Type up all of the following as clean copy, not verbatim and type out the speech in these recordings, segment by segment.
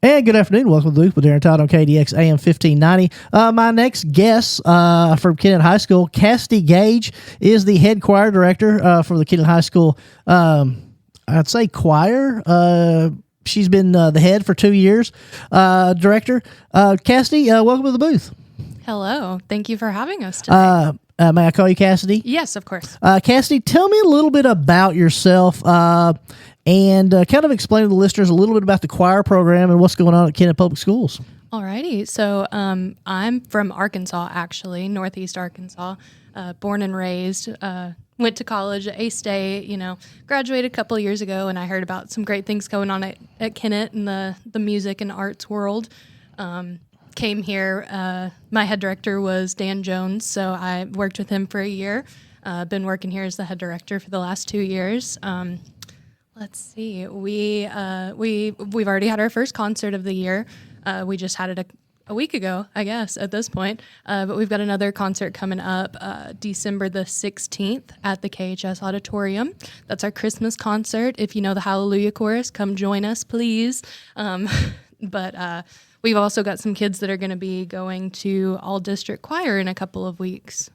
And good afternoon. Welcome to the Booth with Darren Todd on KDX AM 1590. My next guest from Kennett High School, Cassidy Gage, is the head choir director for the Kennett High School, I'd say choir. She's been the head for 2 years, director. Cassidy, welcome to the booth. Hello. Thank you for having us today. May I call you Cassidy? Yes, of course. Cassidy, tell me a little bit about yourself and kind of explain to the listeners a little bit about the choir program and what's going on at Kennett Public Schools. Alrighty. So I'm from Arkansas, actually, Northeast Arkansas, born and raised. Went to college at A-State, graduated a couple of years ago, and I heard about some great things going on at Kennett in the music and arts world. Came here. My head director was Dan Jones, so I worked with him for a year. Been working here as the head director for the last 2 years. Let's see. We've already had our first concert of the year. We just had it a week ago, I guess, at this point. But we've got another concert coming up December the 16th at the KHS Auditorium. That's our Christmas concert. If you know the Hallelujah Chorus, come join us, please. But we've also got some kids that are going to be going to all district choir in a couple of weeks.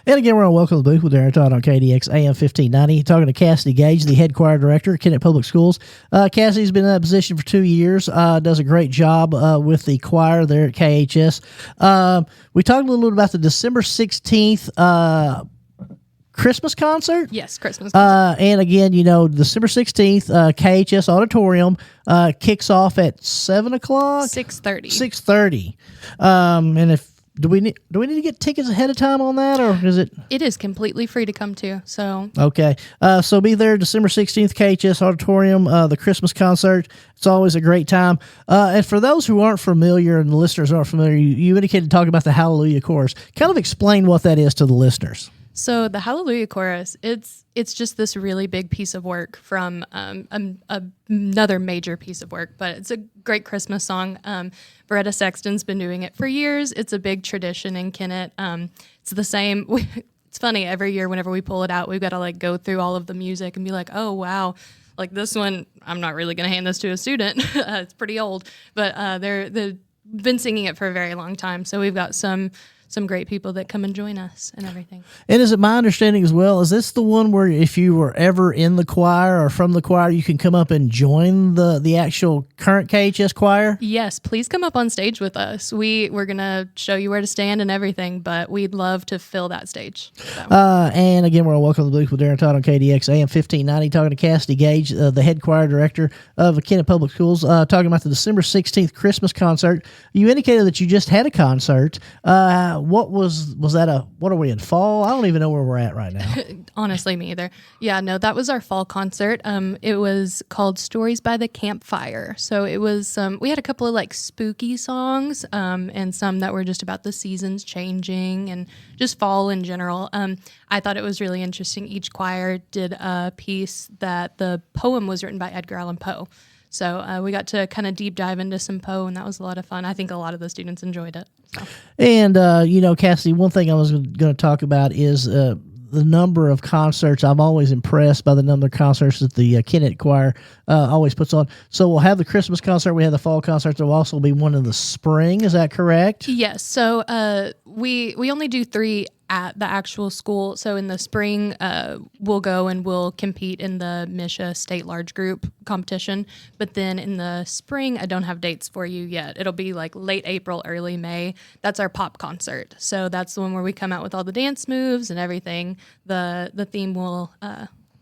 And again, we're on Welcome to the Booth with Darren Todd on KDX AM 1590. Talking to Cassidy Gage, the head choir director at Kennett Public Schools. Cassidy's been in that position for 2 years. Does a great job with the choir there at KHS. We talked a little bit about the December 16th Christmas concert? Yes, Christmas concert. And again, December 16th, KHS Auditorium kicks off at 7 o'clock? 6:30. 6:30. And do we need to get tickets ahead of time on that, or is it? It is completely free to come to. So okay. So be there December 16th, KHS Auditorium, the Christmas concert. It's always a great time. And for those who aren't familiar and the listeners aren't familiar, you indicated talking about the Hallelujah Chorus. Kind of explain what that is to the listeners. So the Hallelujah Chorus, it's just this really big piece of work from another major piece of work, but it's a great Christmas song. Beretta Sexton's been doing it for years. It's a big tradition in Kennett. It's the same. It's funny, every year whenever we pull it out, we've got to go through all of the music and be like, oh, wow. This one, I'm not really going to hand this to a student. It's pretty old, but they've been singing it for a very long time. So we've got some great people that come and join us and everything. And is it my understanding as well, is this the one where if you were ever in the choir or from the choir, you can come up and join the actual current KHS choir? Yes, please come up on stage with us. We're going to show you where to stand and everything, but we'd love to fill that stage. So. And again, we're on Welcome to the Booth with Darren Todd on KDX AM 1590, talking to Cassidy Gage, the head choir director of Kennett Public Schools, talking about the December 16th Christmas concert. You indicated that you just had a concert. What was that what are we in, fall? I don't even know where we're at right now. Honestly, me either. Yeah, no, that was our fall concert. It was called Stories by the Campfire. So it was, we had a couple of spooky songs and some that were just about the seasons changing and just fall in general. I thought it was really interesting. Each choir did a piece that the poem was written by Edgar Allan Poe. So we got to kind of deep dive into some Poe, and that was a lot of fun. I think a lot of the students enjoyed it. So. And, Cassidy, one thing I was going to talk about is the number of concerts. I'm always impressed by the number of concerts that the Kennett Choir always puts on. So we'll have the Christmas concert, we have the fall concert, there will also be one in the spring. Is that correct? Yes. So we only do 3 at the actual school. So in the spring, we'll go and we'll compete in the MISHA state large group competition. But then in the spring, I don't have dates for you yet. It'll be late April, early May. That's our pop concert. So that's the one where we come out with all the dance moves and everything. The theme will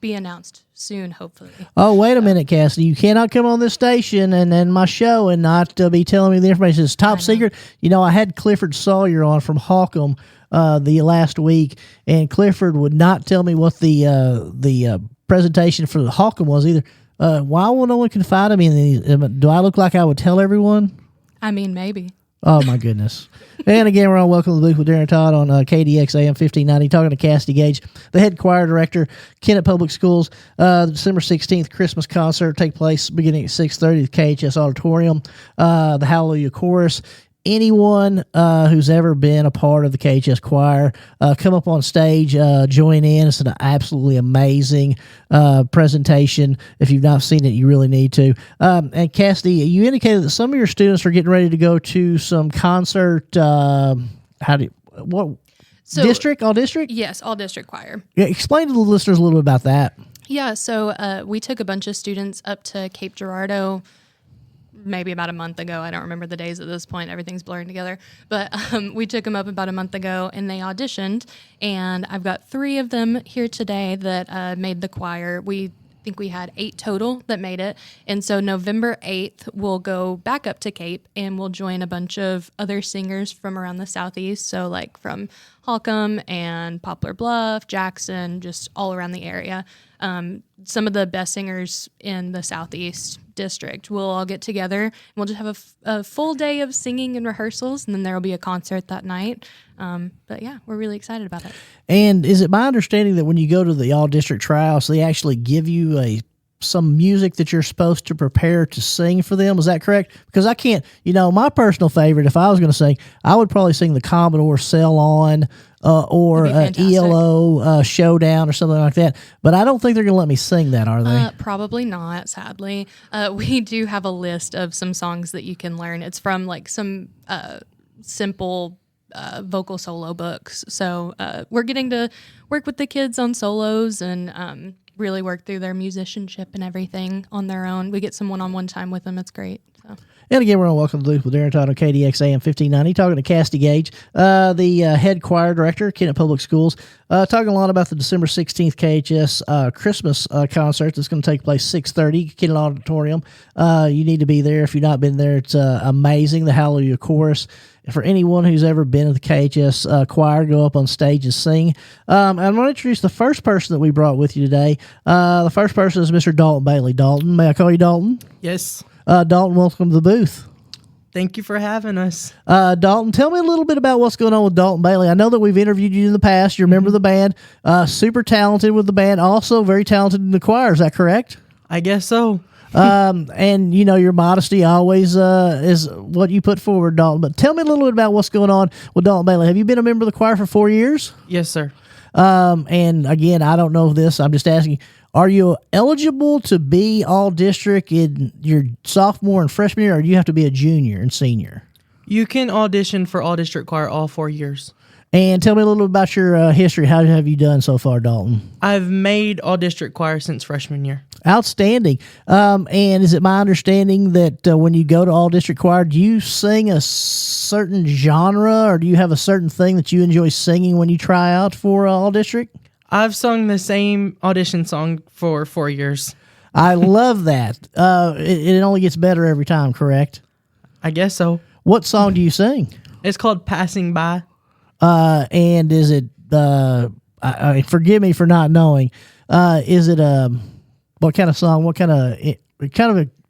be announced soon, hopefully. Oh, wait a minute, Cassidy. You cannot come on this station and my show and not be telling me the information. It's top secret. I had Clifford Sawyer on from Holcomb the last week, and Clifford would not tell me what the presentation for the Holcomb was either. Why will no one confide in me? Do I look like I would tell everyone? I mean, maybe. Oh, my goodness. And again, we're on Welcome to the Booth with Darren Todd on KDX AM 1590, talking to Cassidy Gage, the head choir director, Kennett Public Schools. The December 16th Christmas concert take place beginning at 6:30 at the KHS Auditorium. The Hallelujah Chorus anyone who's ever been a part of the KHS choir, come up on stage, join in. It's an absolutely amazing presentation. If you've not seen it, you really need to. And Cassidy, you indicated that some of your students are getting ready to go to some concert. District, all district? Yes, all district choir. Yeah, explain to the listeners a little bit about that. Yeah, so we took a bunch of students up to Cape Girardeau maybe about a month ago. I don't remember the days at this point. Everything's blurring together. But we took them up about a month ago, and they auditioned. And I've got 3 of them here today that made the choir. We think we had 8 total that made it. And so November 8th, we'll go back up to Cape, and we'll join a bunch of other singers from around the Southeast. So like from Holcomb and Poplar Bluff, Jackson, just all around the area. Some of the best singers in the Southeast district. We'll all get together and we'll just have a full day of singing and rehearsals, and then there will be a concert that night. But yeah, we're really excited about it. And is it my understanding that when you go to the all district tryouts, they actually give you some music that you're supposed to prepare to sing for them? Is that correct? Because I can't, my personal favorite, if I was going to sing, I would probably sing the Commodore Sail On or ELO Showdown or something like that. But I don't think they're going to let me sing that, are they? Probably not, sadly. We do have a list of some songs that you can learn. It's from like some simple vocal solo books. So we're getting to work with the kids on solos and really work through their musicianship and everything on their own. We get some one-on-one time with them. It's great. So. And again, we're on Welcome to the Loop with Darren Todd on KDX AM 1590, talking to Cassidy Gage, the head choir director, Kennett Public Schools, talking a lot about the December 16th KHS Christmas concert that's going to take place 6:30, Kennett Auditorium. You need to be there. If you've not been there, it's amazing, the Hallelujah Chorus. For anyone who's ever been in the KHS choir, go up on stage and sing. I'm going to introduce the first person that we brought with you today. The first person is Mr. Dalton Bailey. Dalton, may I call you Dalton? Yes. Dalton, welcome to the booth. Thank you for having us. Dalton, tell me a little bit about what's going on with Dalton Bailey. I know that we've interviewed you in the past. You're a member of the band, super talented with the band, also very talented in the choir. Is that correct? I guess so. And your modesty always is what you put forward, Dalton. But tell me a little bit about what's going on with Dalton Bailey. Have you been a member of the choir for 4 years? Yes, sir. And again, I don't know this. I'm just asking, are you eligible to be all district in your sophomore and freshman year, or do you have to be a junior and senior? You can audition for all district choir all 4 years. And tell me a little bit about your history. How have you done so far, Dalton? I've made all district choir since freshman year. Outstanding. And is it my understanding that when you go to all district choir, do you sing a certain genre, or do you have a certain thing that you enjoy singing when you try out for all district? I've sung the same audition song for 4 years. I love that. It only gets better every time, correct? I guess so. What song do you sing? It's called Passing By. And is it, forgive me for not knowing, is it, what kind of song,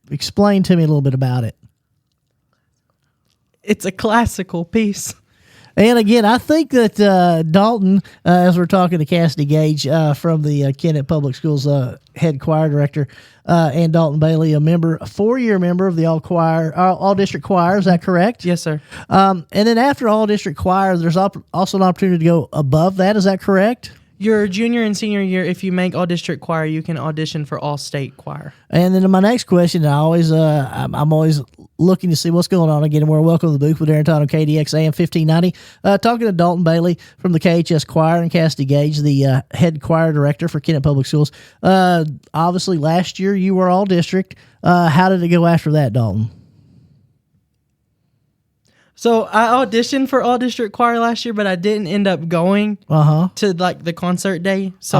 explain to me a little bit about it. It's a classical piece. And again, I think that Dalton, as we're talking to Cassidy Gage from the Kennett Public Schools head choir director, and Dalton Bailey, a 4-year member of the all district choir. Is that correct? Yes, sir. And then after all district choir, there's also an opportunity to go above that. Is that correct? Your junior and senior year, if you make all district choir, you can audition for all state choir. And then my next question, I'm always looking to see what's going on. Again, we're welcome to the booth with Darren Todd on KDX AM 1590. Talking to Dalton Bailey from the KHS Choir and Cassidy Gage, the head choir director for Kennett Public Schools. Obviously, last year you were all district. How did it go after that, Dalton? So I auditioned for all district choir last year, but I didn't end up going to like the concert day. So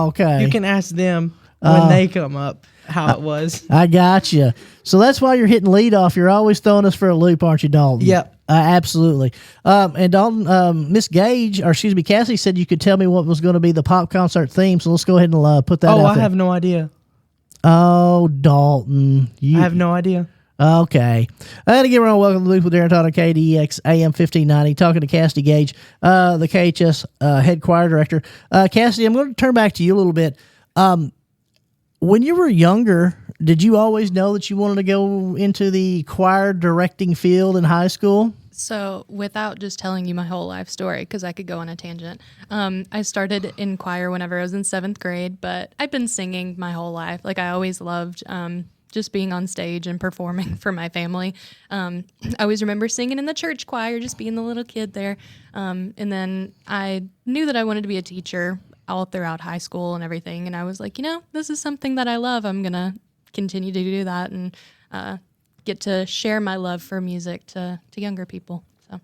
okay. You can ask them when they come up how it was. I got you. So that's why you're hitting lead off. You're always throwing us for a loop, aren't you, Dalton? Yep. Absolutely. And Dalton, Miss Cassie said you could tell me what was going to be the pop concert theme. So let's go ahead and put that out there. I have no idea. Oh, Dalton. I have no idea. Okay. And again, we're on Welcome to the Loop with Darren Todd on KDX AM 1590, talking to Cassidy Gage, the KHS head choir director. Cassidy, I'm going to turn back to you a little bit. When you were younger, did you always know that you wanted to go into the choir directing field in high school? So, without just telling you my whole life story, because I could go on a tangent, I started in choir whenever I was in 7th grade, but I've been singing my whole life. Like, I always loved just being on stage and performing for my family. I always remember singing in the church choir, just being the little kid there. And then I knew that I wanted to be a teacher all throughout high school and everything. And I was like, this is something that I love. I'm going to continue to do that and get to share my love for music to younger people. So,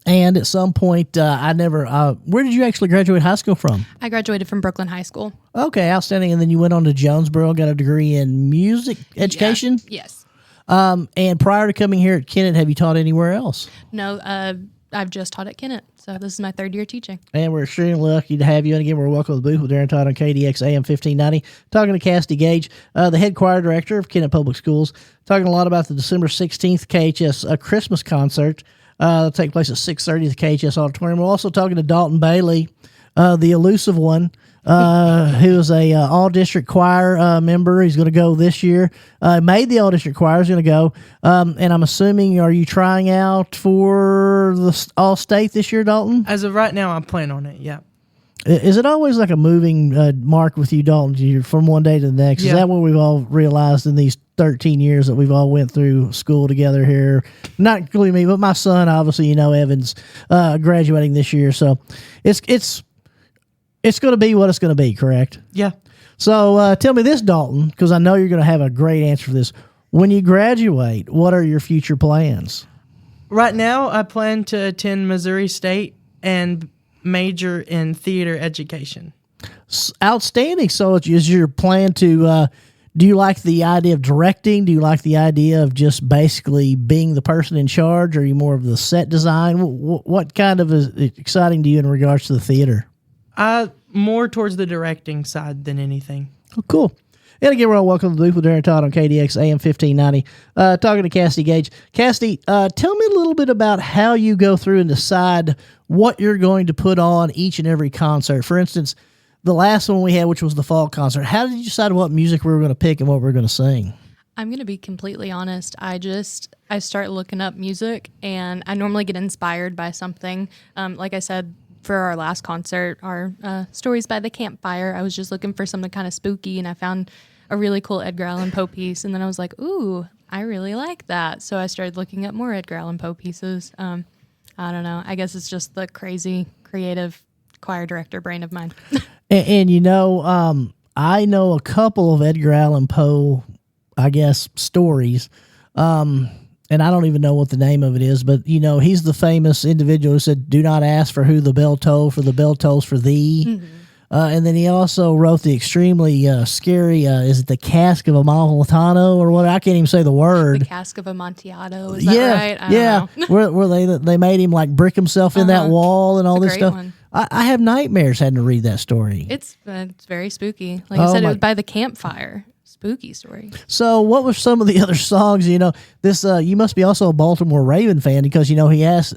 and at some point, where did you actually graduate high school from? I graduated from Brooklyn High School. Okay, outstanding. And then you went on to Jonesboro, got a degree in music education? Yeah. Yes. And prior to coming here at Kennett, have you taught anywhere else? No, I've just taught at Kennett. So this is my 3rd year teaching. And we're extremely lucky to have you. And again, we're welcome to the booth with Darren Todd on KDX AM 1590. Talking to Cassidy Gage, the head choir director of Kennett Public Schools. Talking a lot about the December 16th KHS Christmas concert. That'll take place at 6:30 at the KHS Auditorium. We're also talking to Dalton Bailey, the elusive one, who is a all-district choir member. He's going to go this year. Made the all-district choir. He's going to go. And I'm assuming, are you trying out for the all-state this year, Dalton? As of right now, I plan on it, yeah. Is it always like a moving mark with you, Dalton, you're from one day to the next? Yeah. Is that what we've all realized in these 13 years that we've all went through school together here? Not including me, but my son, obviously, Evan's graduating this year. So it's going to be what it's going to be, correct? Yeah. So tell me this, Dalton, because I know you're going to have a great answer for this. When you graduate, what are your future plans? Right now, I plan to attend Missouri State and major in theater education. Outstanding. So is your plan to, do you like the idea of directing? Do you like the idea of just basically being the person in charge? Or are you more of the set design? What kind of is exciting to you in regards to the theater? More towards the directing side than anything. Oh, cool. And again, we're all welcome to the booth with Darren Todd on KDX AM 1590. Talking to Cassidy Gage. Cassidy, tell me a little bit about how you go through and decide what you're going to put on each and every concert. For instance, the last one we had, which was the fall concert, how did you decide what music we were going to pick and what we were going to sing? I'm going to be completely honest. I start looking up music, and I normally get inspired by something. Like I said, for our last concert, our Stories by the Campfire, I was just looking for something kind of spooky, and I found a really cool Edgar Allan Poe piece, and then I was like, ooh, I really like that. So I started looking up more Edgar Allan Poe pieces. I don't know. I guess it's just the crazy, creative choir director brain of mine. and I know a couple of Edgar Allan Poe, I guess, stories. And I don't even know what the name of it is, but, he's the famous individual who said, do not ask for who the bell toll, for the bell tolls for thee. Mm-hmm. And then he also wrote the extremely scary, is it the Cask of Amontillado or what? I can't even say the word. The Cask of Amontillado, is that right? I don't know. where they made him like brick himself in that wall and all this stuff. One. I have nightmares having to read that story. It's very spooky. Like I said, it was by the campfire. Spooky story. So what were some of the other songs? This you must be also a Baltimore Raven fan because he asked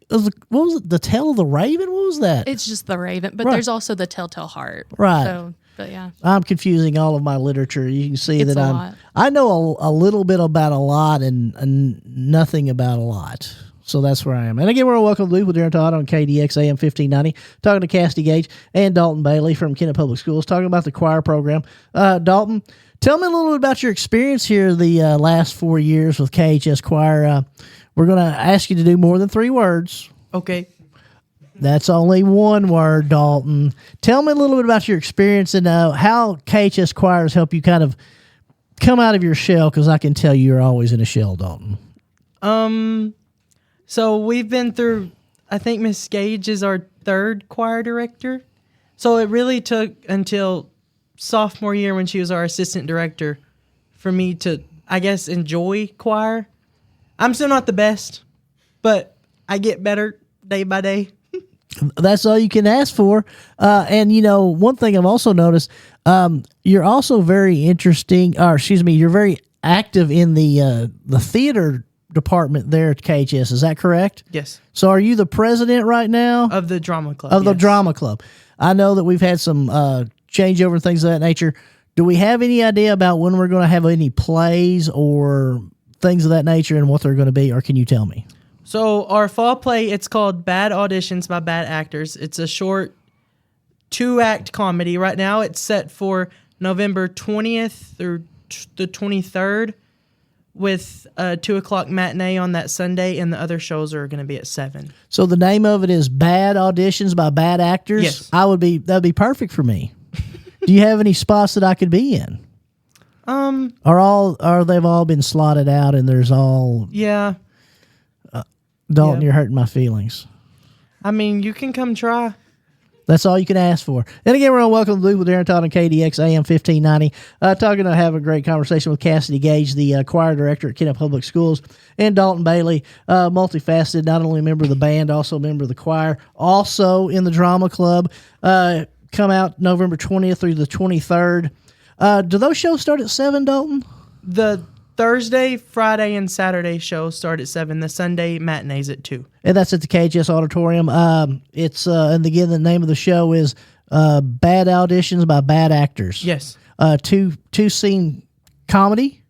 what was it? The Tale of the Raven? What was that? It's just the Raven, but right. There's also the Telltale Heart. Right. So, but yeah, I'm confusing all of my literature. You can see it's that I know a little bit about a lot and nothing about a lot. So that's where I am. And again, we're welcome to the booth with Darren Todd on KDX AM 1590, talking to Cassidy Gage and Dalton Bailey from Kennett Public Schools, talking about the choir program. Dalton, tell me a little bit about your experience here the last 4 years with KHS Choir. We're going to ask you to do more than 3 words. Okay. That's only 1 word, Dalton. Tell me a little bit about your experience and how KHS choirs help you kind of come out of your shell, because I can tell you're always in a shell, Dalton. So we've been through, I think Miss Gage is our 3rd choir director. So it really took until sophomore year when she was our assistant director for me to, I guess, enjoy choir. I'm still not the best, but I get better day by day. That's all you can ask for. And, one thing I've also noticed, you're also very you're very active in the theater department there at KHS. Is that correct? Yes. So are you the president right now? Of the drama club. Of the drama club. I know that we've had some changeover and things of that nature. Do we have any idea about when we're going to have any plays or things of that nature and what they're going to be, or can you tell me? So our fall play, it's called Bad Auditions by Bad Actors. It's a short 2-act comedy. Right now it's set for November 20th through the 23rd with a 2 o'clock matinee on that Sunday, and the other shows are going to be at 7. So the name of it is Bad Auditions by Bad Actors? Yes. That'd be perfect for me. Do you have any spots that I could be in? Or they've all been slotted out and there's all Yeah. Dalton, Yeah. you're hurting my feelings. I mean, you can come try. That's all you can ask for. And again, we're on Welcome to the Loop with Aaron Todd on KDX AM 1590. Talking to have a great conversation with Cassidy Gage, the choir director at Kennett Public Schools, and Dalton Bailey, multifaceted, not only a member of the band, also a member of the choir, also in the drama club. Come out November 20th through the 23rd. Do those shows start at 7, Dalton? The Thursday, Friday, and Saturday shows start at 7. The Sunday matinees at 2. And that's at the KHS Auditorium. It's and again, the name of the show is Bad Auditions by Bad Actors. Yes. Two scene comedy.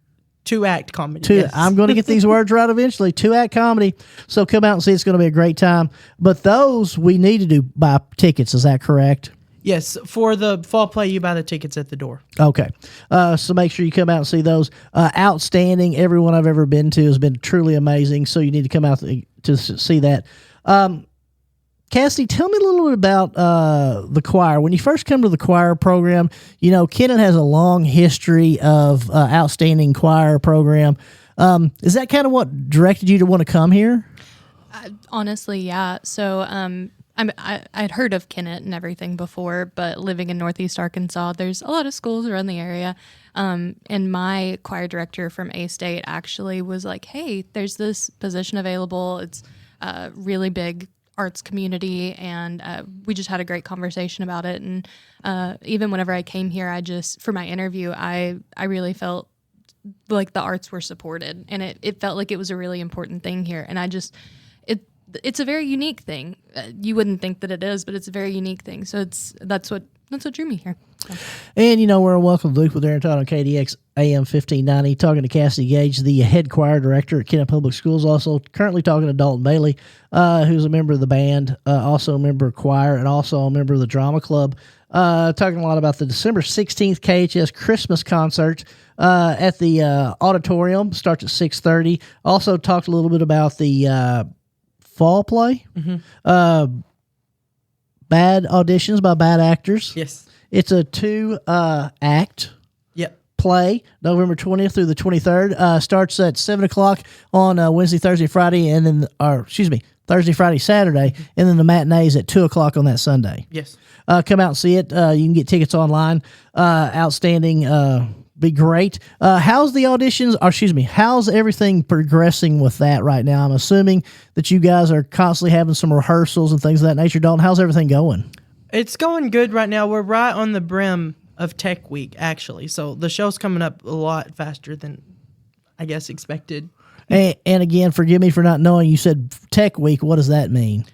2-act comedy. Yes. I'm going to get these words right eventually. 2-act comedy. So come out and see. It's going to be a great time. But those we need to buy tickets. Is that correct? Yes. For the fall play, you buy the tickets at the door. Okay. So make sure you come out and see those. Outstanding. Everyone I've ever been to has been truly amazing. So you need to come out to see that. Cassidy, tell me a little bit about the choir. When you first come to the choir program, you know, Kennett has a long history of outstanding choir program. Is that kind of what directed you to want to come here? Honestly, yeah. So I'd heard of Kennett and everything before, but living in Northeast Arkansas, there's a lot of schools around the area. And my choir director from A-State actually was like, hey, there's this position available. It's a really big arts community, and we just had a great conversation about it. And even whenever I came here, for my interview, I really felt like the arts were supported, and it felt like it was a really important thing here. And it's a very unique thing. You wouldn't think that it is, but it's a very unique thing. So that's what drew me here. So. And, you know, we're on Welcome to Luke with Aaron Todd on KDX AM 1590, talking to Cassidy Gage, the head choir director at Kennett Public Schools, also currently talking to Dalton Bailey, who's a member of the band, also a member of choir, and also a member of the drama club. Talking a lot about the December 16th KHS Christmas concert at the auditorium. Starts at 6:30. Also talked a little bit about the fall play. Mm-hmm. Bad Auditions by Bad Actors. Yes. It's a 2-act Yep. play, November 20th through the 23rd. Starts at 7 o'clock on Wednesday, Thursday, Friday, and then, Thursday, Friday, Saturday, and then the matinees at 2 o'clock on that Sunday. Yes. Come out and see it. You can get tickets online. Outstanding. Be great. How's the auditions? How's everything progressing with that right now? I'm assuming that you guys are constantly having some rehearsals and things of that nature. Dalton, how's everything going? It's going good right now. We're right on the brim of Tech Week, actually. So the show's coming up a lot faster than, I guess, expected. And again, forgive me for not knowing. You said Tech Week. What does that mean?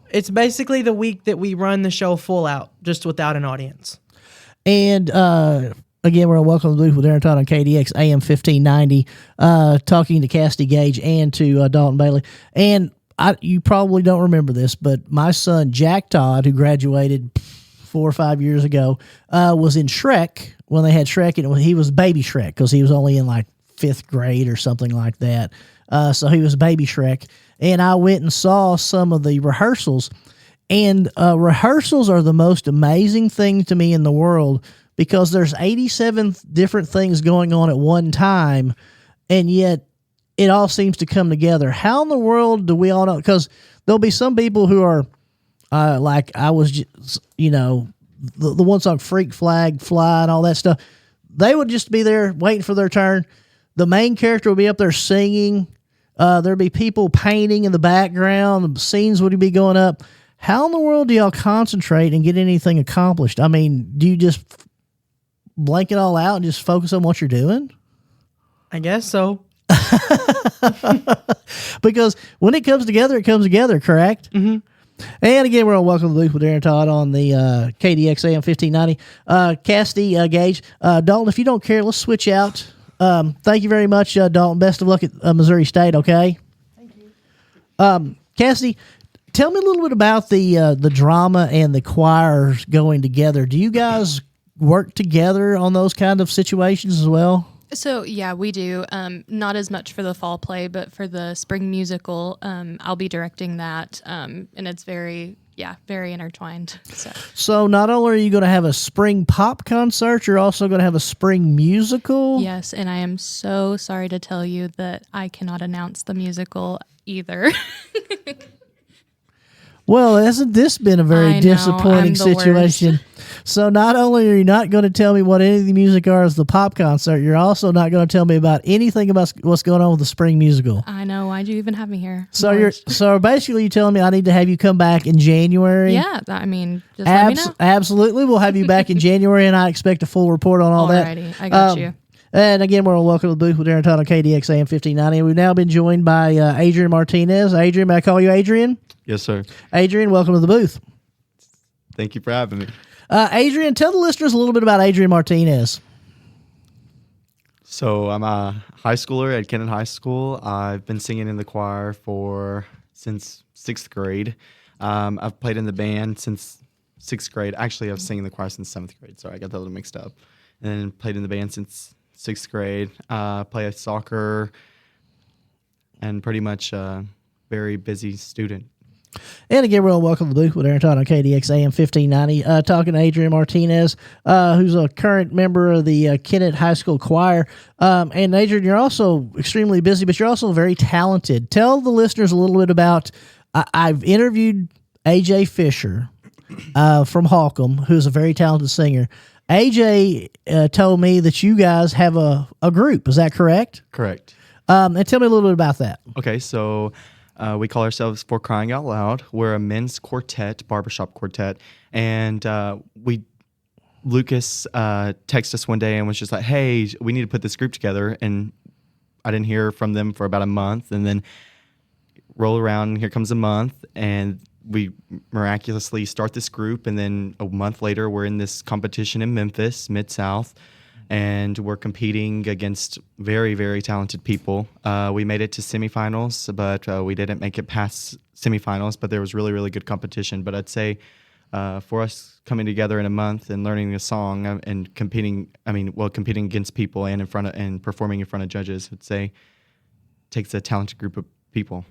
It's basically the week that we run the show full out, just without an audience. And again, we're on Welcome to the Booth with Aaron Todd on KDX AM 1590, talking to Cassidy Gage and to Dalton Bailey. And you probably don't remember this, but my son, Jack Todd, who graduated 4 or 5 years ago, was in Shrek when they had Shrek, and he was baby Shrek because he was only in like 5th grade or something like that. So he was baby Shrek. And I went and saw some of the rehearsals. And rehearsals are the most amazing thing to me in the world, because there's 87 different things going on at one time, and yet it all seems to come together. How in the world do we all know? Because there'll be some people who are like I was, just, the one song Freak Flag Fly and all that stuff. They would just be there waiting for their turn. The main character would be up there singing. There'd be people painting in the background. The scenes would be going up. How in the world do y'all concentrate and get anything accomplished? I mean, do you just blank it all out and just focus on what you're doing? I guess so. Because when it comes together, correct? Mm-hmm. And again, we're on Welcome to the Booth with Aaron Todd on the KDX AM 1590. Cassidy Gage. Dalton, if you don't care, let's switch out. Thank you very much, Dalton. Best of luck at Missouri State, okay? Thank you. Cassidy, tell me a little bit about the drama and the choirs going together. Do you guys work together on those kind of situations as well? So yeah, we do. Not as much for the fall play, but for the spring musical, I'll be directing that, and it's very intertwined. So not only are you going to have a spring pop concert, you're also going to have a spring musical. Yes, and I am so sorry to tell you that I cannot announce the musical either. Well, hasn't this been a very disappointing situation? So not only are you not going to tell me what any of the music are as the pop concert, you're also not going to tell me about anything about what's going on with the spring musical. I know. Why'd you even have me here? So basically you're telling me I need to have you come back in January? Yeah, I mean, just let me know. Absolutely. We'll have you back in January, and I expect a full report on all that. Alrighty, I got you. And again, we're on Welcome to the Booth with Aaron Todd on KDX AM 1590. We've now been joined by Adrian Martinez. Adrian, may I call you Adrian? Yes, sir. Adrian, welcome to the booth. Thank you for having me. Adrian, tell the listeners a little bit about Adrian Martinez. So I'm a high schooler at Kennett High School. I've been singing in the choir since 6th grade. I've played in the band since 6th grade. Actually, I was singing in the choir since 7th grade. Sorry, I got that a little mixed up. And then played in the band since 6th grade. Play soccer, and pretty much a very busy student. And again, we're on Welcome to the Booth with Aaron Todd on KDX AM 1590, talking to Adrian Martinez, who's a current member of the Kennett High School Choir. And Adrian, you're also extremely busy, but you're also very talented. Tell the listeners a little bit about, I've interviewed AJ Fisher from Holcomb, who's a very talented singer. AJ told me that you guys have a group. Is that correct? Correct. And tell me a little bit about that. Okay, so we call ourselves For Crying Out Loud. We're a men's quartet, barbershop quartet, and Lucas texted us one day and was just like, "Hey, we need to put this group together." And I didn't hear from them for about a month, and then roll around, and here comes a month, and we miraculously start this group, and then a month later, we're in this competition in Memphis, Mid-South, and we're competing against very, very talented people. We made it to semifinals, but we didn't make it past semifinals, but there was really, really good competition. But I'd say for us coming together in a month and learning a song and competing against people and and performing in front of judges, I'd say takes a talented group of people.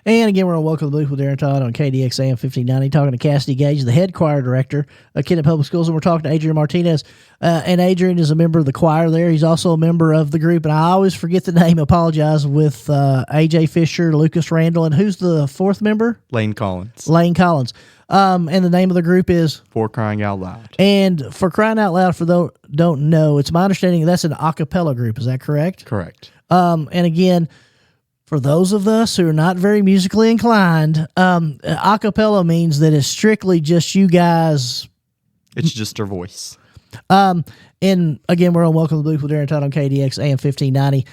And again, we're on Welcome to the Booth with Aaron Todd on KDX AM 1590, talking to Cassidy Gage, the head choir director of Kennett Public Schools, and we're talking to Adrian Martinez. And Adrian is a member of the choir there. He's also a member of the group, and I always forget the name, apologize, with AJ Fisher, Lucas Randall, and who's the fourth member? Lane Collins. And the name of the group is? For Crying Out Loud. And For Crying Out Loud, for those who don't know, it's my understanding that's an a cappella group. Is that correct? Correct. And again, for those of us who are not very musically inclined, a cappella means that it's strictly just you guys. It's just your voice. And again, we're on Welcome to the Booth with Aaron Todd on KDX AM 1590,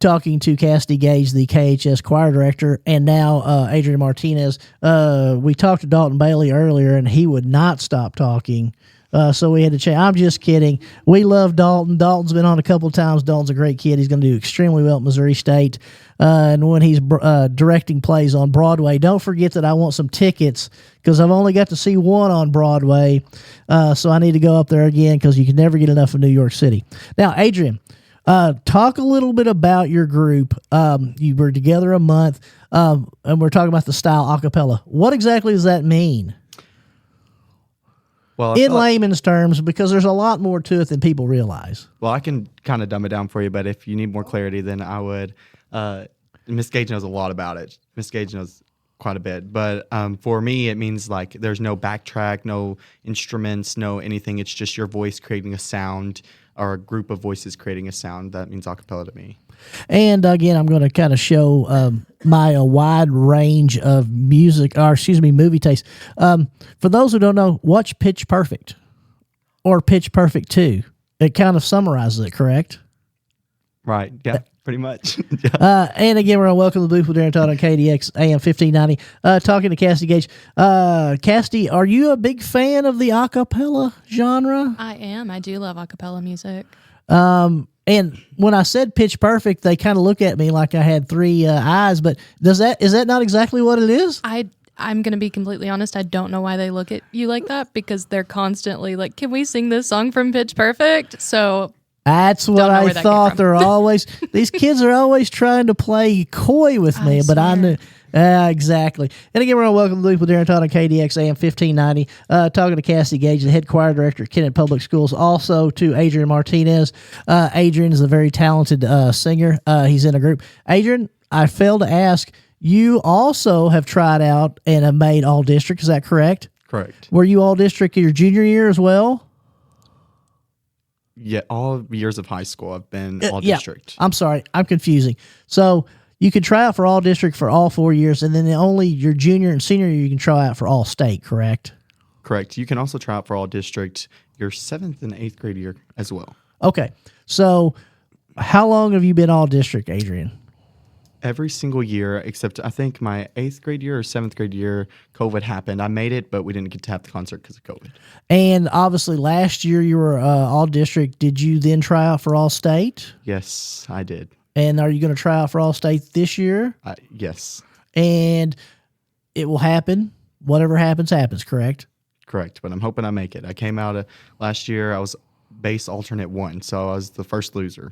talking to Cassidy Gage, the KHS choir director, and now Adrian Martinez. We talked to Dalton Bailey earlier, and he would not stop talking. So we had to change. I'm just kidding. We love Dalton. Dalton's been on a couple of times. Dalton's a great kid. He's going to do extremely well at Missouri State. And when he's directing plays on Broadway, don't forget that I want some tickets because I've only got to see one on Broadway. So I need to go up there again because you can never get enough of New York City. Now, Adrian, talk a little bit about your group. You were together a month, and we're talking about the style a cappella. What exactly does that mean? Well, in layman's terms, because there's a lot more to it than people realize. Well, I can kind of dumb it down for you, but if you need more clarity, then I would. Miss Gage knows a lot about it. Miss Gage knows quite a bit. But for me, it means like there's no backtrack, no instruments, no anything. It's just your voice creating a sound or a group of voices creating a sound. That means a cappella to me. And again, I'm going to kind of show my wide range of movie taste. For those who don't know, watch Pitch Perfect or Pitch Perfect 2. It kind of summarizes it, correct? Right. Yeah, pretty much. And again, we're on Welcome to the Booth with Aaron Todd on KDX AM 1590, talking to Cassidy Gage. Cassidy, are you a big fan of the a cappella genre? I am. I do love a cappella music. And when I said Pitch Perfect, they kind of look at me like I had three eyes. But is that not exactly what it is? I'm going to be completely honest. I don't know why they look at you like that, because they're constantly like, can we sing this song from Pitch Perfect? So That's what Don't know I where that came thought. from. They're always these kids are always trying to play coy with me, but I knew exactly. And again, we're on Welcome to the Loop with Darren Todd on KDX AM 1590. Talking to Cassie Gage, the head choir director at Kennett Public Schools. Also to Adrian Martinez. Adrian is a very talented singer. He's in a group. Adrian, I failed to ask. You also have tried out and have made all district. Is that correct? Correct. Were you all district your junior year as well? Yeah, all years of high school I've been all district. I'm sorry, I'm confusing. So you could try out for all district for all 4 years, and then only your junior and senior year you can try out for all state, correct? Correct. You can also try out for all district your 7th and 8th grade year as well. Okay. So how long have you been all district, Adrian? Every single year, except I think my 8th grade year or 7th grade year, COVID happened. I made it, but we didn't get to have the concert because of COVID. And obviously last year you were all district. Did you then try out for all state? Yes, I did. And are you going to try out for all state this year? Yes. And it will happen. Whatever happens, happens, correct? Correct. But I'm hoping I make it. I came out last year, I was bass alternate 1, so I was the first loser.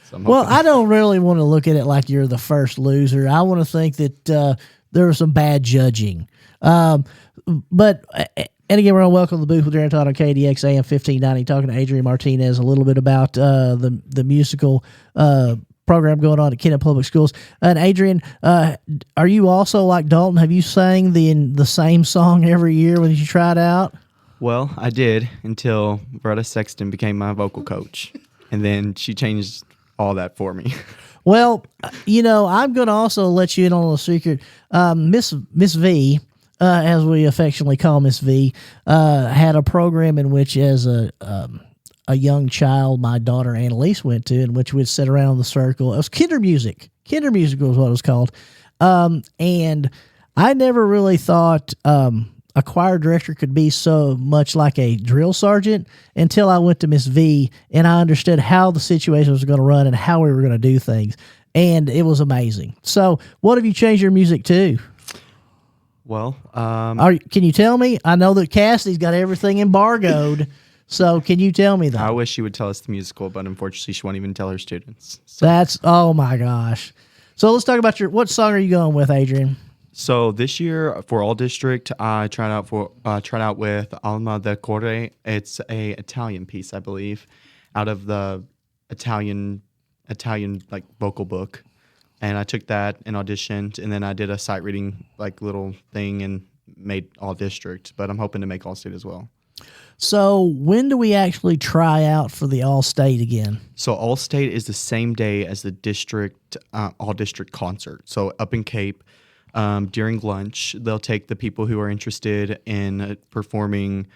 So Well, I don't really want to look at it like you're the first loser. I want to think that there was some bad judging. And again, we're on Welcome to the Booth with Darren Todd on KDX AM 1590, talking to Adrian Martinez a little bit about the musical program going on at Kennett Public Schools. And Adrian, are you also like Dalton? Have you sang the same song every year when you tried out? Well, I did until Bretta Sexton became my vocal coach. And then she changed all that for me. Well, I'm going to also let you in on a secret. Miss V, as we affectionately call Miss V, had a program in which, as a young child, my daughter Annalise went to, in which we'd sit around the circle. It was Kinder Music. Kinder Music was what it was called. And I never really thought a choir director could be so much like a drill sergeant until I went to Miss V and I understood how the situation was going to run and how we were going to do things. And it was amazing. So what have you changed your music to? Well, can you tell me? I know that Cassidy's got everything embargoed. So can you tell me that? I wish she would tell us the musical, but unfortunately she won't even tell her students. So. Oh my gosh. So let's talk about what song are you going with, Adrian? So this year for all district, I tried out with Alma del Core. It's a Italian piece, I believe, out of the Italian like vocal book, and I took that and auditioned, and then I did a sight reading like little thing and made all district. But I'm hoping to make all state as well. So when do we actually try out for the all state again? So all state is the same day as the district all district concert. So up in Cape. During lunch, they'll take the people who are interested in performing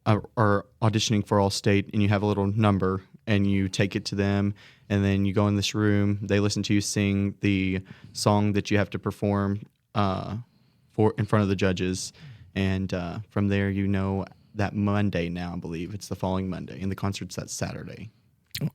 or auditioning for all state, and you have a little number, and you take it to them, and then you go in this room. They listen to you sing the song that you have to perform for in front of the judges, and from there, that Monday now, I believe it's the following Monday, and the concert's that Saturday.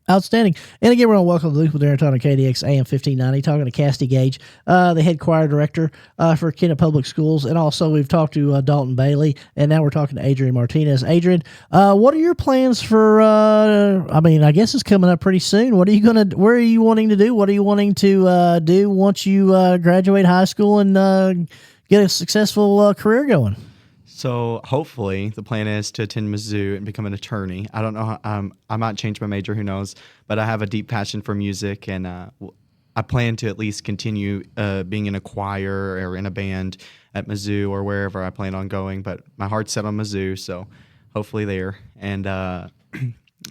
Outstanding. And again, we're on Welcome to the Loop with Darren Todd on KDX AM 1590, talking to Cassie Gage, the head choir director for Kennett Public Schools. And also we've talked to Dalton Bailey, and now we're talking to Adrian Martinez. Adrian, what are your plans for, I guess it's coming up pretty soon. Where are you wanting to do? What are you wanting to do once you graduate high school and get a successful career going? So hopefully the plan is to attend Mizzou and become an attorney. I don't know. I might change my major. Who knows? But I have a deep passion for music, and I plan to at least continue being in a choir or in a band at Mizzou or wherever I plan on going. But my heart's set on Mizzou, so hopefully there. And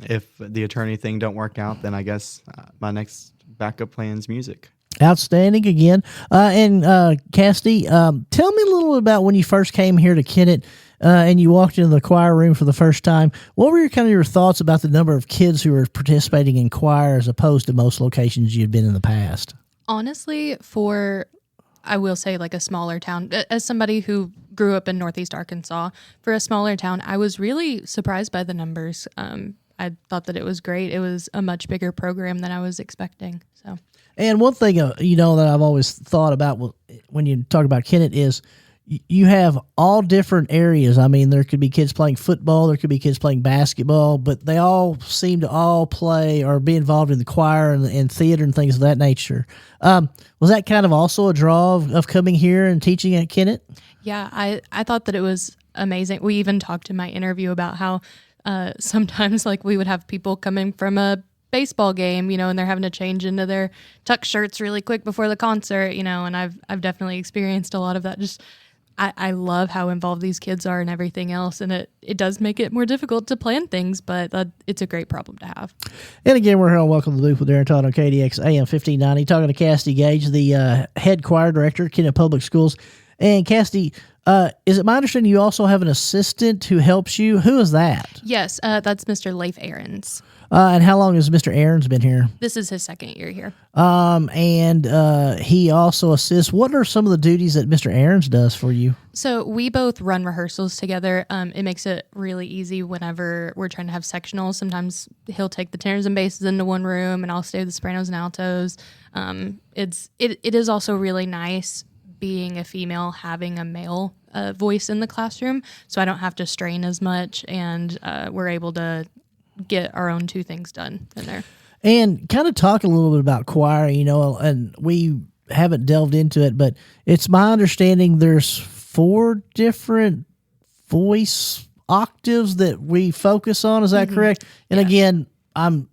if the attorney thing don't work out, then I guess my next backup plan is music. Outstanding again. And Cassidy, tell me a little about when you first came here to Kennett and you walked into the choir room for the first time. What were your thoughts about the number of kids who were participating in choir as opposed to most locations you'd been in the past? Honestly, I will say like a smaller town, as somebody who grew up in Northeast Arkansas, for a smaller town, I was really surprised by the numbers. I thought that it was great. It was a much bigger program than I was expecting. So. And one thing, that I've always thought about when you talk about Kennett is you have all different areas. I mean, there could be kids playing football, there could be kids playing basketball, but they all seem to all play or be involved in the choir and theater and things of that nature. Was that kind of also a draw of coming here and teaching at Kennett? Yeah, I thought that it was amazing. We even talked in my interview about how sometimes like we would have people coming from a baseball game, and they're having to change into their tuck shirts really quick before the concert, and I've definitely experienced a lot of that. Just I love how involved these kids are and everything else, and it does make it more difficult to plan things, but it's a great problem to have. And again, we're here on Welcome to the Booth with Darren Todd on KDX AM 1590, talking to Cassidy Gage, the head choir director at Kennett Public Schools. And Cassidy, is it my understanding you also have an assistant who helps you? Who is that? Yes, that's Mr. Leif Ahrens. And how long has Mr. Ahrens been here? This is his second year here. And he also assists. What are some of the duties that Mr. Ahrens does for you? So we both run rehearsals together. It makes it really easy whenever we're trying to have sectionals. Sometimes he'll take the tenors and basses into one room, and I'll stay with the sopranos and altos. It is also really nice being a female, having a male voice in the classroom, so I don't have to strain as much, and we're able to get our own two things done in there. And kind of talk a little bit about choir, and we haven't delved into it, but it's my understanding there's 4 different voice octaves that we focus on. Is that correct? And again, I'm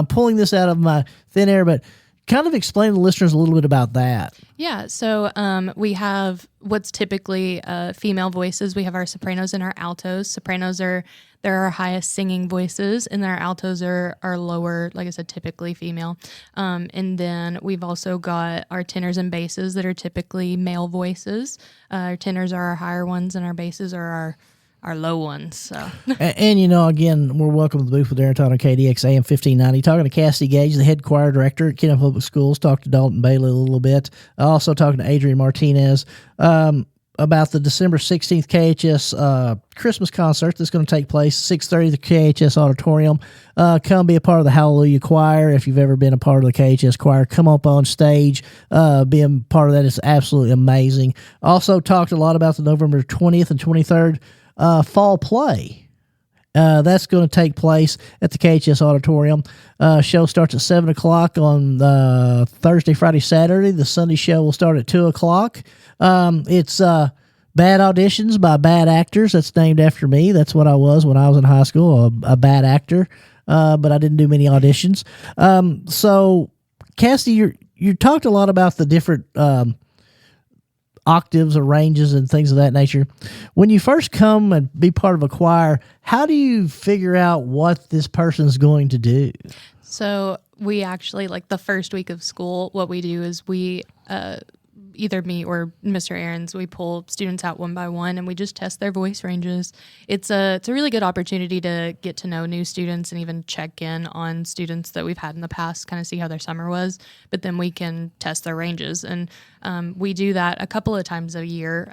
pulling this out of my thin air, but kind of explain to the listeners a little bit about that. Yeah, so we have what's typically female voices. We have our sopranos and our altos. Sopranos they're our highest singing voices, and our altos are lower, like I said, typically female. And then we've also got our tenors and basses that are typically male voices. Our tenors are our higher ones, and our basses are our low ones. So. and again, we're welcome to the booth with Darren Todd on KDX AM 1590. Talking to Cassidy Gage, the head choir director at Kennett Public Schools. Talked to Dalton Bailey a little bit. Also talking to Adrian Martinez about the December 16th KHS Christmas concert that's going to take place 6:30 at the KHS Auditorium. Come be a part of the Hallelujah Choir. If you've ever been a part of the KHS Choir, come up on stage. Being part of that is absolutely amazing. Also talked a lot about the November 20th and 23rd fall play. That's going to take place at the KHS Auditorium. Show starts at 7 o'clock on Thursday, Friday, Saturday. The Sunday show will start at 2 o'clock. It's bad auditions by bad actors. That's named after me. That's what I was when I was in high school, a bad actor. But I didn't do many auditions. So, Cassidy, you talked a lot about the different octaves or ranges and things of that nature. When you first come and be part of a choir, how do you figure out what this person's going to do? So we actually, like the first week of school, what we do is we, either me or Mr. Ahrens, we pull students out one by one and we just test their voice ranges. It's a really good opportunity to get to know new students and even check in on students that we've had in the past, kind of see how their summer was, but then we can test their ranges. And we do that a couple of times a year,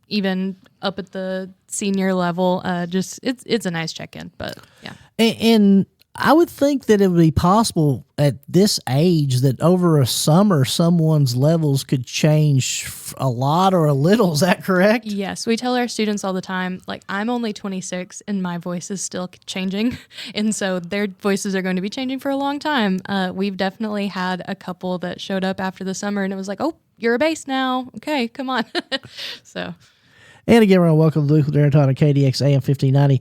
even up at the senior level. It's a nice check-in, but yeah. And I would think that it would be possible at this age that over a summer, someone's levels could change a lot or a little. Is that correct? Yes. We tell our students all the time, like, I'm only 26 and my voice is still changing. And so their voices are going to be changing for a long time. We've definitely had a couple that showed up after the summer and it was like, oh, you're a bass now. Okay, come on. So... And again, we're going to welcome Luke with Darren Todd on KDX AM 1590.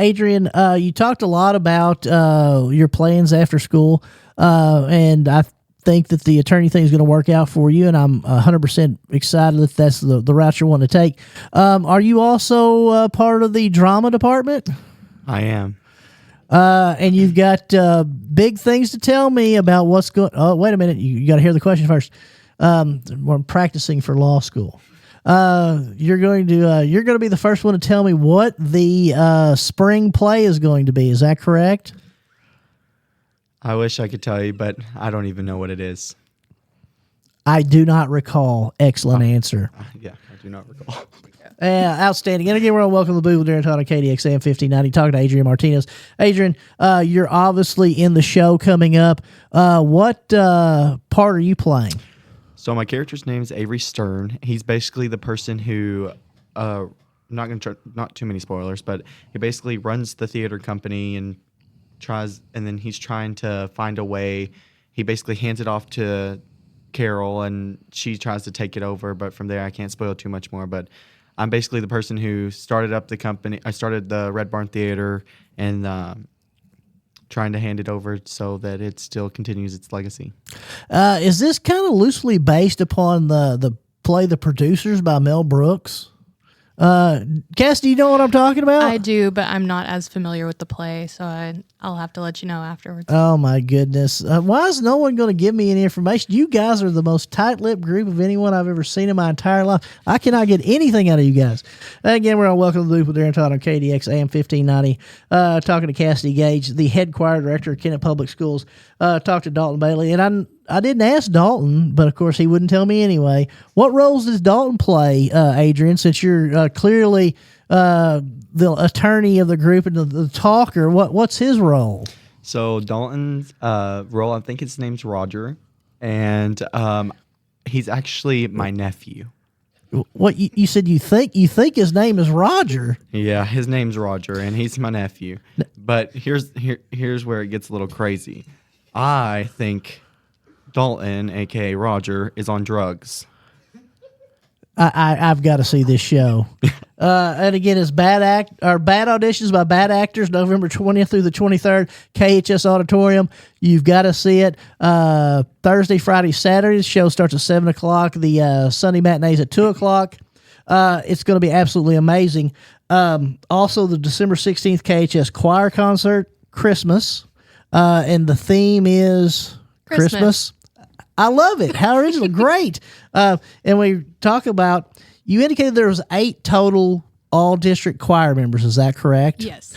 Adrian, you talked a lot about your plans after school, and I think that the attorney thing is going to work out for you, and I'm 100% excited that that's the route you're wanting to take. Are you also part of the drama department? I am. And you've got big things to tell me about what's going. Oh, wait a minute! You got to hear the question first. We're practicing for law school. You're going to be the first one to tell me what the spring play is going to be. Is that correct? I wish I could tell you, but I don't even know what it is. I do not recall. Excellent answer. Yeah, I do not recall. Outstanding. And again, we're on Welcome to the Booth with Darren Todd on KDXAM 1590. Talking to Adrian Martinez. Adrian, you're obviously in the show coming up. What part are you playing? So my character's name is Avery Stern. He's basically the person who, not too many spoilers, but he basically runs the theater company and then he's trying to find a way. He basically hands it off to Carol, and she tries to take it over. But from there, I can't spoil too much more. But I'm basically the person who started up the company. I started the Red Barn Theater and trying to hand it over so that it still continues its legacy. Is this kind of loosely based upon the play The Producers by Mel Brooks? Cass, do you know what I'm talking about? I do, but I'm not as familiar with the play, so I'll have to let you know afterwards. Oh my goodness. Why is no one going to give me any information? You guys are the most tight-lipped group of anyone I've ever seen in my entire life. I cannot get anything out of you guys. Again, we're on Welcome to the Loop with Darren Todd on KDX AM 1590. Talking to Cassidy Gage, the head choir director at Kennett Public Schools. Talked to Dalton Bailey, and I didn't ask Dalton, but of course he wouldn't tell me anyway. What roles does Dalton play, Adrian, since you're clearly the attorney of the group and the talker? What's his role? So Dalton's role, I think his name's Roger, and he's actually my nephew. What you said? You think his name is Roger? Yeah, his name's Roger, and he's my nephew. But here's where it gets a little crazy. I think Dalton, aka Roger, is on drugs. I've got to see this show. And again, it's Bad Auditions by Bad Actors, November 20th through the 23rd, KHS Auditorium. You've got to see it. Thursday, Friday, Saturday. The show starts at 7 o'clock. The Sunday matinee's at 2 o'clock. It's going to be absolutely amazing. Also, the December 16th KHS Choir Concert, Christmas. And the theme is Christmas. I love it. How original. Great. And we talk about, you indicated there was 8 total all-district choir members. Is that correct? Yes.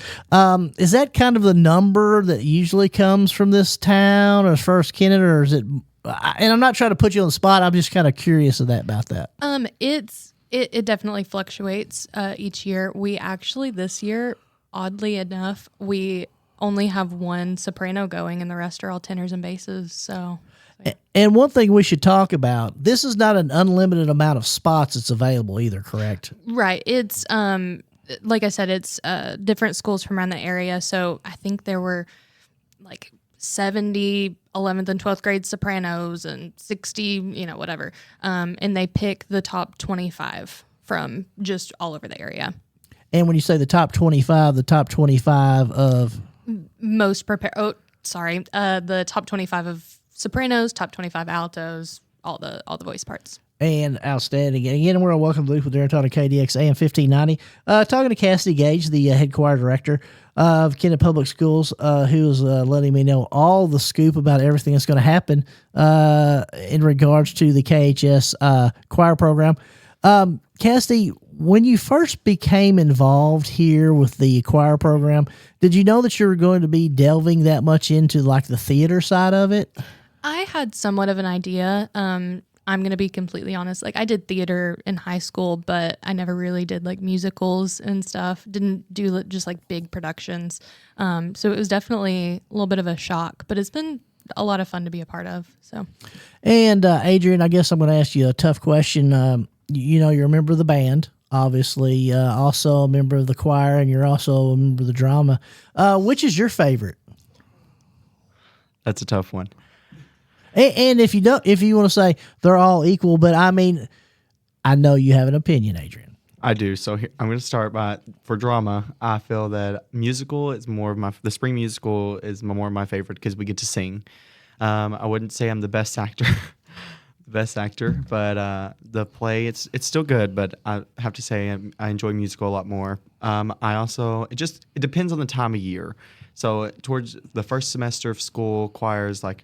Is that kind of the number that usually comes from this town or first Kennett, or is it, and I'm not trying to put you on the spot, I'm just kind of curious about that. It definitely fluctuates each year. We actually, this year, oddly enough, we only have one soprano going and the rest are all tenors and basses, so... And one thing we should talk about, this is not an unlimited amount of spots that's available either, correct? Right. It's, like I said, it's different schools from around the area. So I think there were like 70 11th and 12th grade sopranos and 60, whatever. And they pick the top 25 from just all over the area. And when you say the top 25 of... Most prepared. Oh, sorry. The top 25 of sopranos, top 25 altos, all the voice parts. And outstanding. And again, we're on Welcome to Luke with Darren Todd on KDX AM 1590. Talking to Cassidy Gage, the head choir director of Kennett Public Schools, who is letting me know all the scoop about everything that's going to happen in regards to the KHS choir program. Cassidy, when you first became involved here with the choir program, did you know that you were going to be delving that much into like the theater side of it? I had somewhat of an idea. I'm going to be completely honest. Like I did theater in high school, but I never really did like musicals and stuff. Didn't do just like big productions. So it was definitely a little bit of a shock, but it's been a lot of fun to be a part of. So, and Adrian, I guess I'm going to ask you a tough question. You're a member of the band, obviously, also a member of the choir, and you're also a member of the drama. Which is your favorite? That's a tough one. And if you want to say they're all equal, but I mean, I know you have an opinion, Adrian. I do. So I'm going to start for drama. I feel that musical is the spring musical is more of my favorite because we get to sing. I wouldn't say I'm the best actor, but the play it's still good. But I have to say I enjoy musical a lot more. It depends on the time of year. So towards the first semester of school, choir is like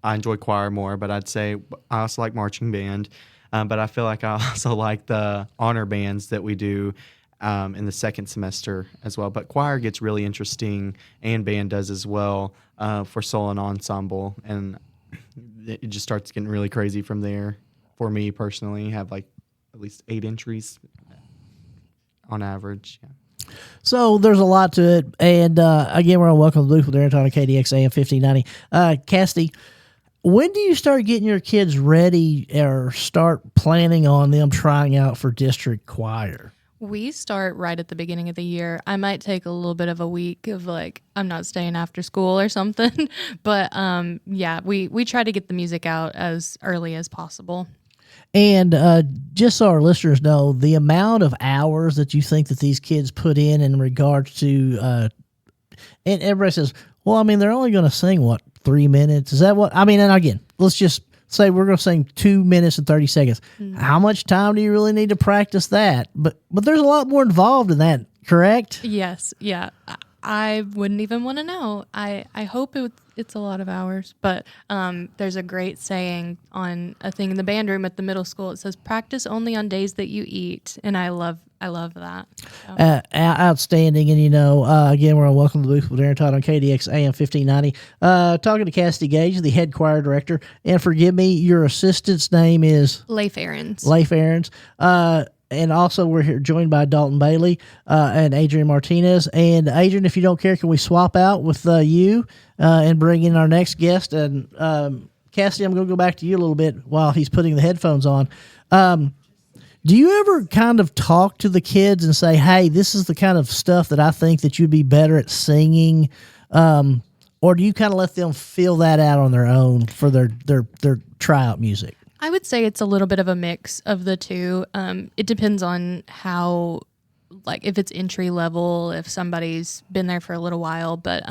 I enjoy choir more, but I'd say I also like marching band. But I feel like I also like the honor bands that we do in the second semester as well. But choir gets really interesting, and band does as well for solo and ensemble. And it just starts getting really crazy from there. For me personally, have like at least 8 entries on average. Yeah. So there's a lot to it. And again, we're on Welcome to the Booth with Aaron Todd on KDX AM 1590. Cassidy, when do you start getting your kids ready or start planning on them trying out for district choir? We start right at the beginning of the year. I might take a little bit of a week of like, I'm not staying after school or something. But yeah, we try to get the music out as early as possible. And just so our listeners know, the amount of hours that you think that these kids put in regards to, and everybody says, well, I mean, they're only going to sing, what, 3 minutes? Is that what, I mean, and again, let's just say we're going to sing 2 minutes and 30 seconds. Mm-hmm. How much time do you really need to practice that? But there's a lot more involved in that, correct? Yes. Yeah. I wouldn't even want to know. I hope it's a lot of hours, but there's a great saying on a thing in the band room at the middle school. It says, practice only on days that you eat. And I love that. So. Outstanding. And, again, we're on Welcome to the Booth with Aaron Todd on KDX AM 1590. Talking to Cassidy Gage, the head choir director. And forgive me, your assistant's name is? Leif Ahrens. Leif Ahrens. And also, we're here joined by Dalton Bailey and Adrian Martinez. And Adrian, if you don't care, can we swap out with you and bring in our next guest? And Cassidy, I'm going to go back to you a little bit while he's putting the headphones on. Do you ever kind of talk to the kids and say, hey, this is the kind of stuff that I think that you'd be better at singing? Or do you kind of let them feel that out on their own for their tryout music? I would say it's a little bit of a mix of the two. It depends on how, like, if it's entry level, if somebody's been there for a little while. But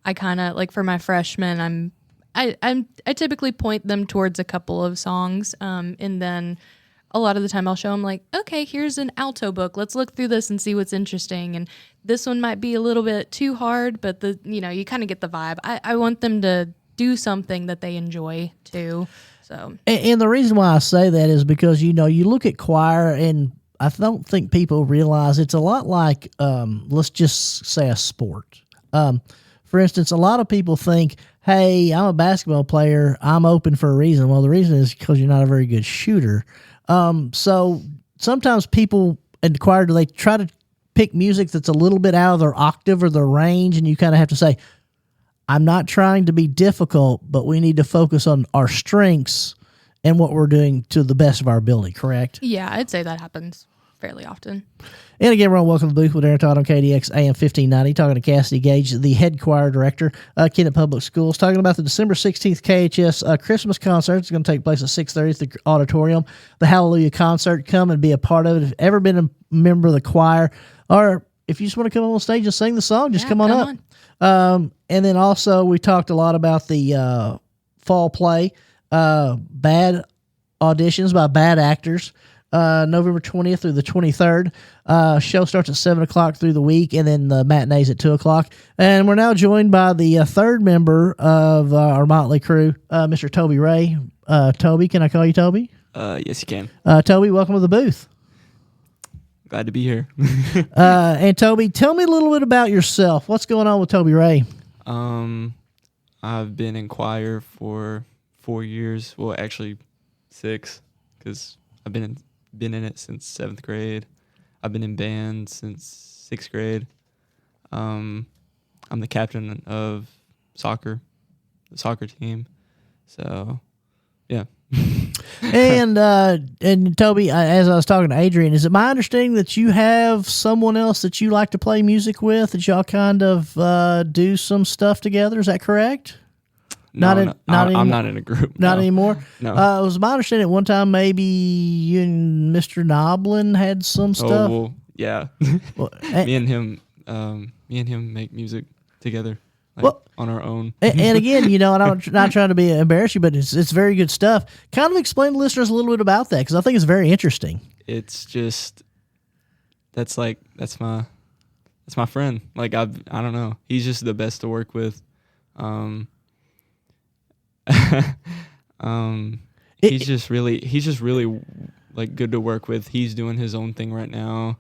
I kind of, like, for my freshmen, I typically point them towards a couple of songs, and then a lot of the time I'll show them, like, okay, here's an alto book. Let's look through this and see what's interesting. And this one might be a little bit too hard, but you kind of get the vibe. I want them to do something that they enjoy too. So. And the reason why I say that is because, you look at choir, and I don't think people realize it's a lot like, let's just say, a sport. For instance, a lot of people think, hey, I'm a basketball player, I'm open for a reason. Well, the reason is because you're not a very good shooter. So sometimes people in the choir, they try to pick music that's a little bit out of their octave or their range, and you kind of have to say, I'm not trying to be difficult, but we need to focus on our strengths and what we're doing to the best of our ability, correct? Yeah, I'd say that happens fairly often. And again, we're on Welcome to the Booth with Aaron Todd on KDX AM 1590, talking to Cassidy Gage, the head choir director, Kennett Public Schools, talking about the December 16th KHS Christmas concert. It's going to take place at 6:30 at the auditorium. The Hallelujah concert. Come and be a part of it. If you've ever been a member of the choir, or if you just want to come on stage and sing the song, just come on up. And then also we talked a lot about the fall play, Bad Auditions by Bad Actors, November 20th through the 23rd. Show starts at 7 o'clock through the week, and then the matinees at 2 o'clock. And we're now joined by the third member of our Motley crew, Mr. Toby Ray. Toby, can I call you Toby? Yes, you can. Toby, welcome to the booth. Glad to be here. And Toby, tell me a little bit about yourself. What's going on with Toby Ray? I've been in choir for 4 years. Well, actually 6, because I've been in it since 7th grade. I've been in band since 6th grade. I'm the captain of the soccer team. So, yeah. And Toby, as I was talking to Adrian, is it my understanding that you have someone else that you like to play music with, that y'all kind of do some stuff together? Is that correct? I'm not in a group. Not anymore? No. It was my understanding at one time maybe you and Mr. Noblin had some stuff. Oh, well, yeah. Well, me and him make music together. On our own. And again, and I'm not trying to be embarrass you, but it's very good stuff. Kind of explain to listeners a little bit about that, because I think it's very interesting. It's just that's my friend. Like I don't know. He's just the best to work with. He's just really like good to work with. He's doing his own thing right now.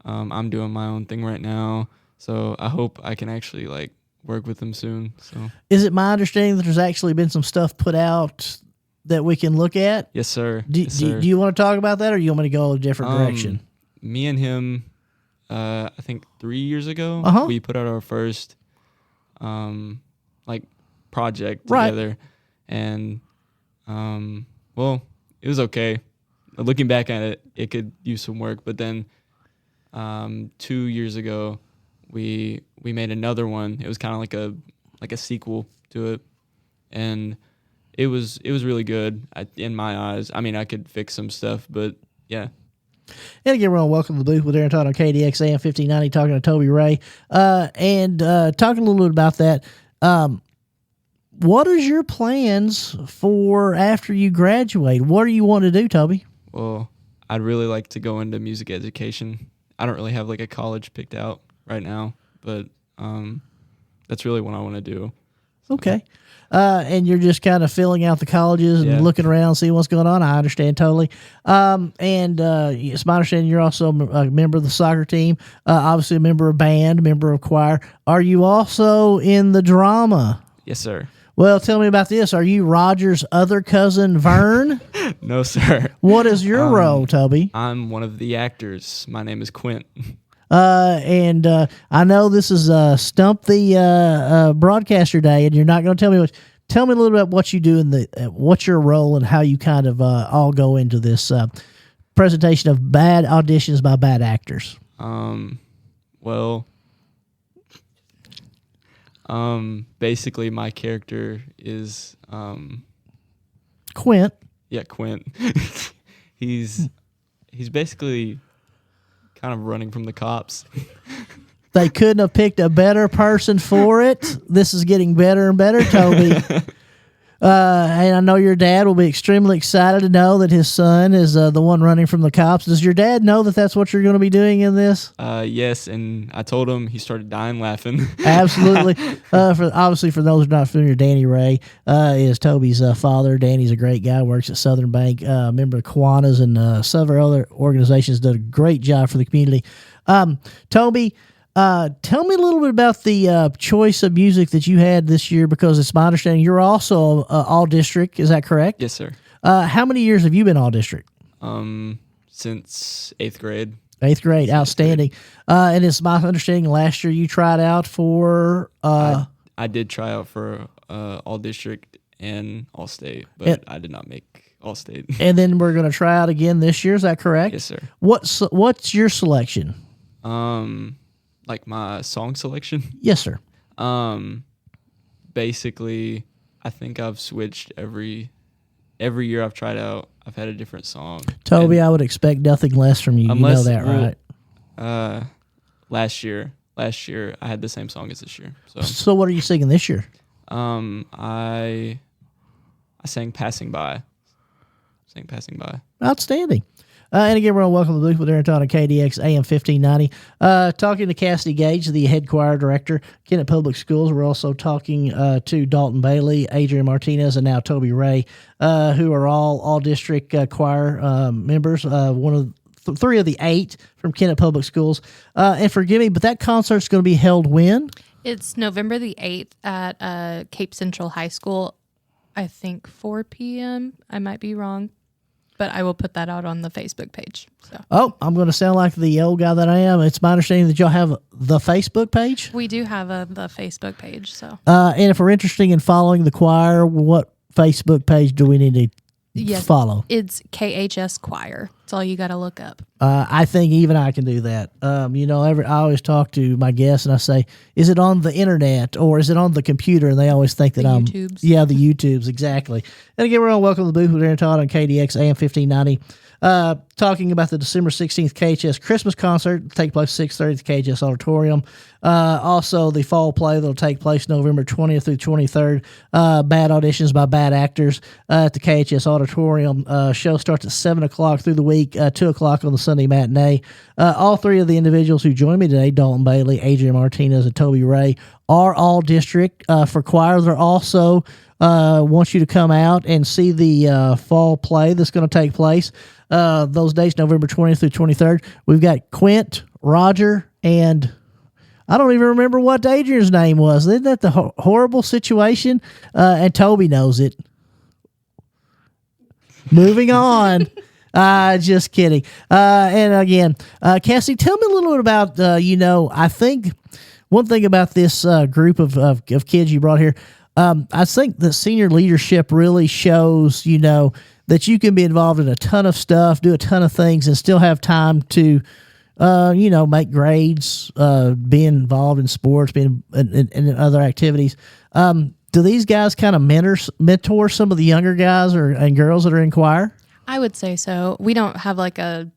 I'm doing my own thing right now. So I hope I can actually like work with him soon. So Is it my understanding that there's actually been some stuff put out that we can look at? yes, sir. Do, Yes, do, sir. do you want to talk about that, or you want me to go a different direction? Me and him, I think 3 years ago, Uh-huh. we put out our first like project Right. together, and well, it was okay. Looking back at it, it could use some work. But then 2 years ago, we made another one. It was kind of like a sequel to it, and it was really good in my eyes. I mean, I could fix some stuff, but yeah. And again, we're on Welcome to the Booth with Aaron Todd on KDX AM 1590, talking to Toby Ray. And talking a little bit about that, what is your plans for after you graduate? What do you want to do, Toby? Well, I'd really like to go into music education. I don't really have like a college picked out right now, but that's really what I want to do. Okay. And you're just kind of filling out the colleges and Yeah. looking around, seeing what's going on. I understand totally. It's my understanding you're also a member of the soccer team, obviously a member of band, member of choir. Are you also in the drama? Yes, sir. Well, tell me about this. Are you Roger's other cousin, Vern? No, sir. What is your role, Toby? I'm one of the actors. My name is Quint. I know this is Stump the Broadcaster Day, and you're not going to tell me what. Tell me a little bit about what you do in what's your role and how you kind of all go into this presentation of bad auditions by bad actors. Well, basically my character is Quint. yeah, Quint. he's basically kind of running from the cops. They couldn't have picked a better person for it. This is getting better and better, Toby. And I know your dad will be extremely excited to know that his son is the one running from the cops. Does your dad know that that's what you're going to be doing in this? Yes, and I told him, he started dying laughing. Absolutely. For those who are not familiar, Danny Ray is Toby's father. Danny's a great guy, works at Southern Bank, member of Kiwanis and several other organizations, did a great job for the community. Toby, tell me a little bit about the choice of music that you had this year, because it's my understanding you're also all district. Is that correct? Yes, sir. How many years have you been all district? Since 8th grade. 8th grade. Outstanding. And it's my understanding last year you tried out for... I did try out for all district and all state, but I did not make all state. and then we're going to try out again this year. Is that correct? Yes, sir. What's your selection? Like my song selection. Yes, sir. Basically, I think I've switched every year I've tried out. I've had a different song. Toby, And I would expect nothing less from you. You know that, right? Last year I had the same song as this year. So what are you singing this year? I sang Passing By. Outstanding. And again, we're on Welcome to the Booth with Aaron Todd on KDX AM 1590. Talking to Cassidy Gage, the head choir director, Kennett Public Schools. We're also talking to Dalton Bailey, Adrian Martinez, and now Toby Ray, who are all district choir members. One of three of the 8 from Kennett Public Schools. And forgive me, but that concert's going to be held when? It's November the 8th at Cape Central High School. I think 4 p.m. I might be wrong, but I will put that out on the Facebook page. So. Oh, I'm going to sound like the old guy that I am. It's my understanding that y'all have the Facebook page. We do have the Facebook page. So. And if we're interested in following the choir, what Facebook page do we need to follow? It's KHS Choir. That's all you got to look up. I think even I can do that. I always talk to my guests and I say, is it on the internet or is it on the computer? And they always think that I'm... YouTubes. Yeah, the YouTubes, exactly. And again, we're on Welcome to the Booth with Aaron Todd on KDX AM 1590. Talking about the December 16th KHS Christmas concert, take place 6:30 at the KHS Auditorium. Also, the fall play that'll take place November 20th through 23rd. Bad auditions by bad actors at the KHS Auditorium. Show starts at 7 o'clock through the week, 2 o'clock on the Sunday matinee. All three of the individuals who joined me today, Dalton Bailey, Adrian Martinez, and Toby Ray, are all district for choir. They're also want you to come out and see the fall play that's going to take place. Those dates, November 20th through 23rd. We've got Quint, Roger, and I don't even remember what Adrian's name was. Isn't that the horrible situation? And Toby knows it. Moving on. Just kidding. And again, Cassie, tell me a little bit about, I think one thing about this group of kids you brought here, I think the senior leadership really shows, that you can be involved in a ton of stuff, do a ton of things, and still have time to, make grades, be involved in sports, being in other activities. Do these guys kind of mentor some of the younger guys and girls that are in choir? I would say so. We don't have like a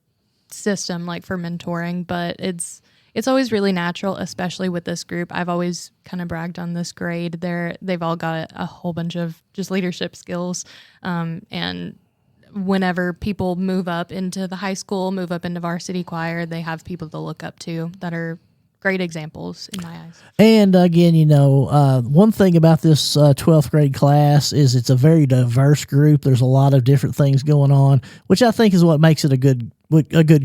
system like for mentoring, but it's always really natural, especially with this group. I've always kind of bragged on this grade. They've all got a whole bunch of just leadership skills. And whenever people move up into the high school, move up into varsity choir, they have people to look up to that are great examples in my eyes. And again, one thing about this 12th grade class is it's a very diverse group. There's a lot of different things going on, which I think is what makes it a good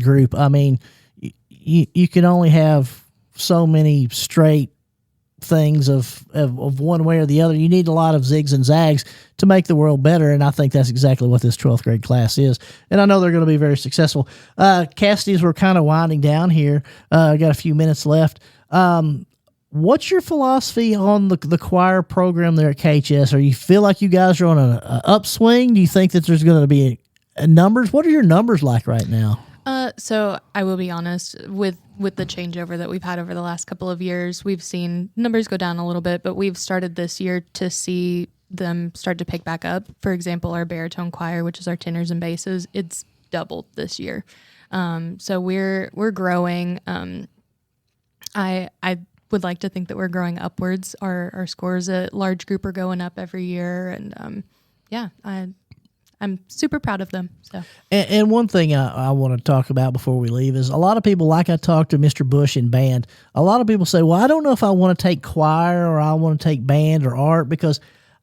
group. I mean, you can only have so many straight things of one way or the other. You need a lot of zigs and zags to make the world better, and I think that's exactly what this 12th grade class is. And I know they're going to be very successful. Cassidy, as we're kind of winding down here, got a few minutes left. What's your philosophy on the choir program there at KHS? Or you feel like you guys are on an upswing? Do you think that there's going to be numbers? What are your numbers like right now? So I will be honest, with the changeover that we've had over the last couple of years, we've seen numbers go down a little bit, but we've started this year to see them start to pick back up. For example, our baritone choir, which is our tenors and basses, it's doubled this year. So we're growing. I would like to think that we're growing upwards. Our scores at large group are going up every year, and I'm super proud of them. So, and one thing I want to talk about before we leave is a lot of people, like I talked to Mr. Bush in band, a lot of people say, well, I don't know if I want to take choir or I want to take band or art because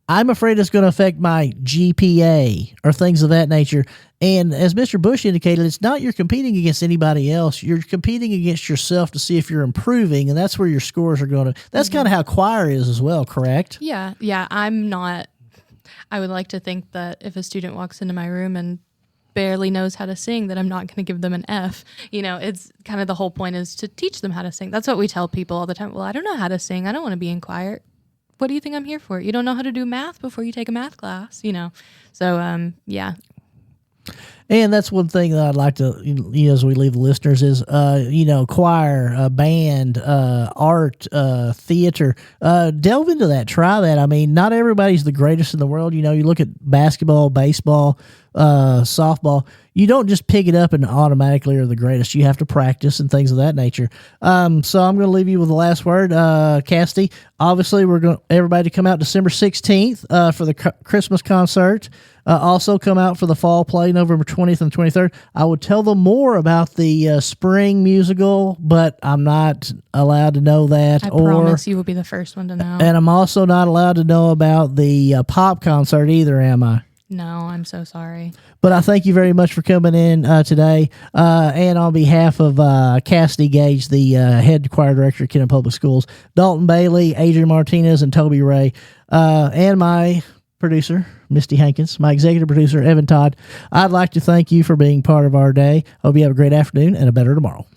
I'm afraid it's going to affect my GPA or things of that nature. And as Mr. Bush indicated, it's not you're competing against anybody else. You're competing against yourself to see if you're improving, and that's where your scores are going to. That's kind of how choir is as well, correct? Yeah. I would like to think that if a student walks into my room and barely knows how to sing, that I'm not going to give them an F. It's kind of the whole point is to teach them how to sing. That's what we tell people all the time. Well, I don't know how to sing. I don't want to be in choir. What do you think I'm here for? You don't know how to do math before you take a math class, So, yeah. And that's one thing that I'd like to, as we leave the listeners is, choir, band, art, theater, delve into that, try that. I mean, not everybody's the greatest in the world. You look at basketball, baseball, softball, you don't just pick it up and automatically are the greatest. You have to practice and things of that nature. So I'm going to leave you with the last word. Cassidy, obviously we're going everybody to come out December 16th for the Christmas concert. Also come out for the fall play November 20th and 23rd. I would tell them more about the spring musical, but I'm not allowed to know that. I promise you will be the first one to know. And I'm also not allowed to know about the pop concert either, am I? No, I'm so sorry. But I thank you very much for coming in today. And on behalf of Cassidy Gage, the head choir director at Kennett Public Schools, Dalton Bailey, Adrian Martinez, and Toby Ray, and my producer, Misty Hankins, my executive producer, Evan Todd, I'd like to thank you for being part of our day. Hope you have a great afternoon and a better tomorrow.